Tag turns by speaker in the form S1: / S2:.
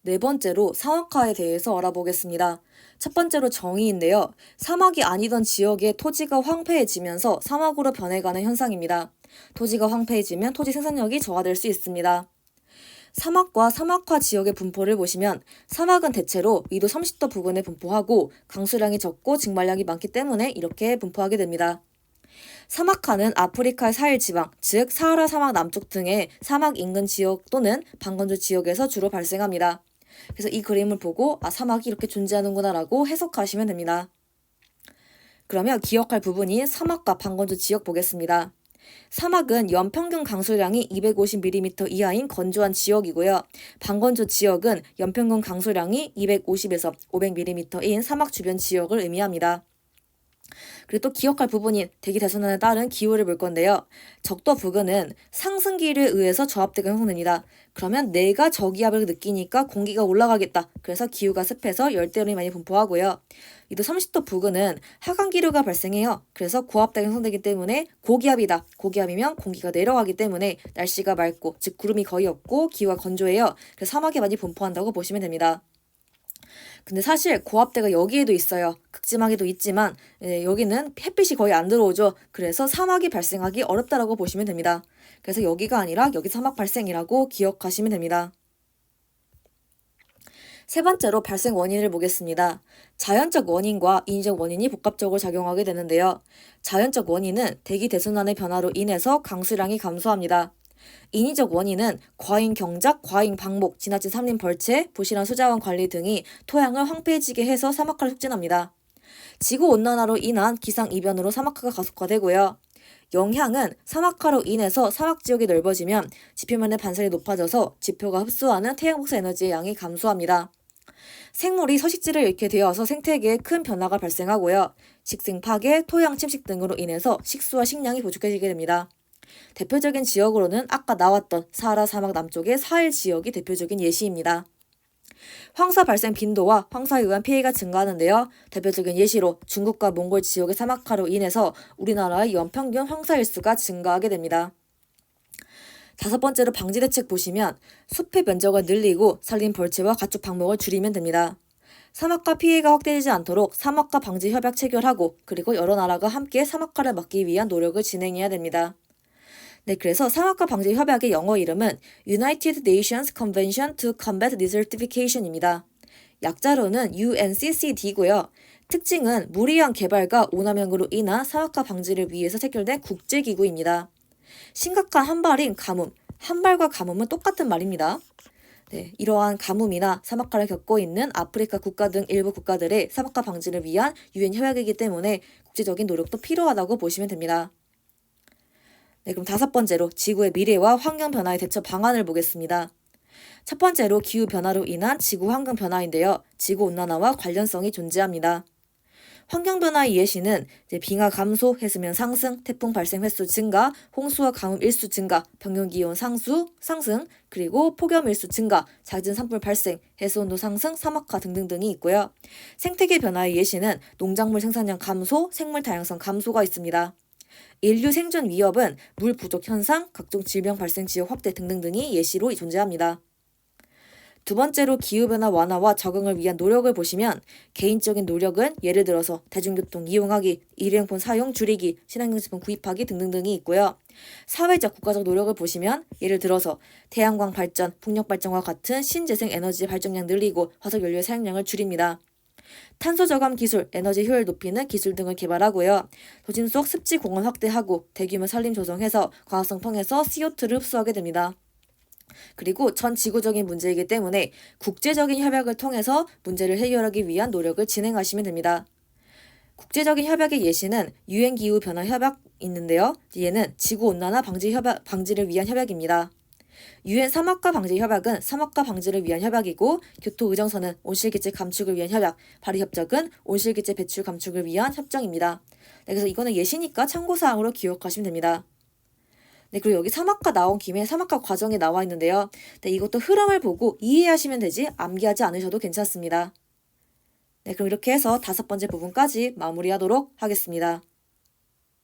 S1: 네 번째로 사막화에 대해서 알아보겠습니다. 첫 번째로 정의인데요. 사막이 아니던 지역의 토지가 황폐해지면서 사막으로 변해가는 현상입니다. 토지가 황폐해지면 토지 생산력이 저하될 수 있습니다. 사막과 사막화 지역의 분포를 보시면 사막은 대체로 위도 30도 부근에 분포하고 강수량이 적고 증발량이 많기 때문에 이렇게 분포하게 됩니다. 사막화는 아프리카의 사헬 지방, 즉 사하라 사막 남쪽 등의 사막 인근 지역 또는 반건조 지역에서 주로 발생합니다. 그래서 이 그림을 보고 사막이 이렇게 존재하는구나 라고 해석하시면 됩니다. 그러면 기억할 부분인 사막과 반건조 지역 보겠습니다. 사막은 연평균 강수량이 250mm 이하인 건조한 지역이고요. 반건조 지역은 연평균 강수량이 250에서 500mm인 사막 주변 지역을 의미합니다. 그리고 또 기억할 부분인 대기 대순환에 따른 기후를 볼 건데요. 적도 부근은 상승기를 의해서 저압대가 형성됩니다. 그러면 내가 저기압을 느끼니까 공기가 올라가겠다. 그래서 기후가 습해서 열대우림이 많이 분포하고요. 이도 30도 부근은 하강기류가 발생해요. 그래서 고압대가 형성되기 때문에 고기압이다. 고기압이면 공기가 내려가기 때문에 날씨가 맑고 즉 구름이 거의 없고 기후가 건조해요. 그래서 사막에 많이 분포한다고 보시면 됩니다. 근데 사실 고압대가 여기에도 있어요. 극지방에도 있지만 여기는 햇빛이 거의 안 들어오죠. 그래서 사막이 발생하기 어렵다라고 보시면 됩니다. 그래서 여기가 아니라 여기 사막 발생이라고 기억하시면 됩니다. 세 번째로 발생 원인을 보겠습니다. 자연적 원인과 인위적 원인이 복합적으로 작용하게 되는데요. 자연적 원인은 대기 대순환의 변화로 인해서 강수량이 감소합니다. 인위적 원인은 과잉 경작, 과잉 방목, 지나친 산림 벌채, 부실한 수자원 관리 등이 토양을 황폐해지게 해서 사막화를 촉진합니다. 지구온난화로 인한 기상이변으로 사막화가 가속화되고요. 영향은 사막화로 인해서 사막지역이 넓어지면 지표면의 반사율이 높아져서 지표가 흡수하는 태양복사 에너지의 양이 감소합니다. 생물이 서식지를 잃게 되어서 생태계에 큰 변화가 발생하고요. 식생 파괴, 토양 침식 등으로 인해서 식수와 식량이 부족해지게 됩니다. 대표적인 지역으로는 아까 나왔던 사하라 사막 남쪽의 사헬 지역이 대표적인 예시입니다. 황사 발생 빈도와 황사에 의한 피해가 증가하는데요. 대표적인 예시로 중국과 몽골 지역의 사막화로 인해서 우리나라의 연평균 황사 일수가 증가하게 됩니다. 다섯 번째로 방지 대책 보시면 숲의 면적을 늘리고 산림 벌채와 가축 방목을 줄이면 됩니다. 사막화 피해가 확대되지 않도록 사막화 방지 협약 체결하고 그리고 여러 나라가 함께 사막화를 막기 위한 노력을 진행해야 됩니다. 그래서 사막화 방지 협약의 영어 이름은 United Nations Convention to Combat Desertification입니다. 약자로는 UNCCD고요. 특징은 무리한 개발과 오남용으로 인한 사막화 방지를 위해서 체결된 국제기구입니다. 심각한 한발인 가뭄, 한발과 가뭄은 똑같은 말입니다. 이러한 가뭄이나 사막화를 겪고 있는 아프리카 국가 등 일부 국가들의 사막화 방지를 위한 유엔 협약이기 때문에 국제적인 노력도 필요하다고 보시면 됩니다. 그럼 다섯 번째로 지구의 미래와 환경 변화의 대처 방안을 보겠습니다. 첫 번째로 기후 변화로 인한 지구 환경 변화인데요. 지구 온난화와 관련성이 존재합니다. 환경 변화의 예시는 빙하 감소, 해수면 상승, 태풍 발생 횟수 증가, 홍수와 가뭄 일수 증가, 평균 기온 상승, 그리고 폭염 일수 증가, 잦은 산불 발생, 해수 온도 상승, 사막화 등등등이 있고요. 생태계 변화의 예시는 농작물 생산량 감소, 생물 다양성 감소가 있습니다. 인류 생존 위협은 물 부족 현상, 각종 질병 발생 지역 확대 등등등이 예시로 존재합니다. 두 번째로 기후변화 완화와 적응을 위한 노력을 보시면 개인적인 노력은 예를 들어서 대중교통 이용하기, 일회용품 사용 줄이기, 친환경제품 구입하기 등등등이 있고요. 사회적 국가적 노력을 보시면 예를 들어서 태양광 발전, 풍력 발전과 같은 신재생 에너지 발전량 늘리고 화석연료의 사용량을 줄입니다. 탄소 저감 기술, 에너지 효율 높이는 기술 등을 개발하고요. 도심 속 습지 공원 확대하고 대규모 산림 조성해서 광합성 통해서 CO2를 흡수하게 됩니다. 그리고 전 지구적인 문제이기 때문에 국제적인 협약을 통해서 문제를 해결하기 위한 노력을 진행하시면 됩니다. 국제적인 협약의 예시는 유엔 기후 변화 협약 있는데요. 얘는 지구온난화 방지를 위한 협약입니다. 유엔 사막화 방지 협약은 사막화 방지를 위한 협약이고 교토의정서는 온실기체 감축을 위한 협약, 파리협정은 온실기체 배출 감축을 위한 협정입니다. 그래서 이거는 예시니까 참고사항으로 기억하시면 됩니다. 그리고 여기 사막화 나온 김에 사막화 과정이 나와 있는데요. 이것도 흐름을 보고 이해하시면 되지 암기하지 않으셔도 괜찮습니다. 그럼 이렇게 해서 다섯 번째 부분까지 마무리하도록 하겠습니다.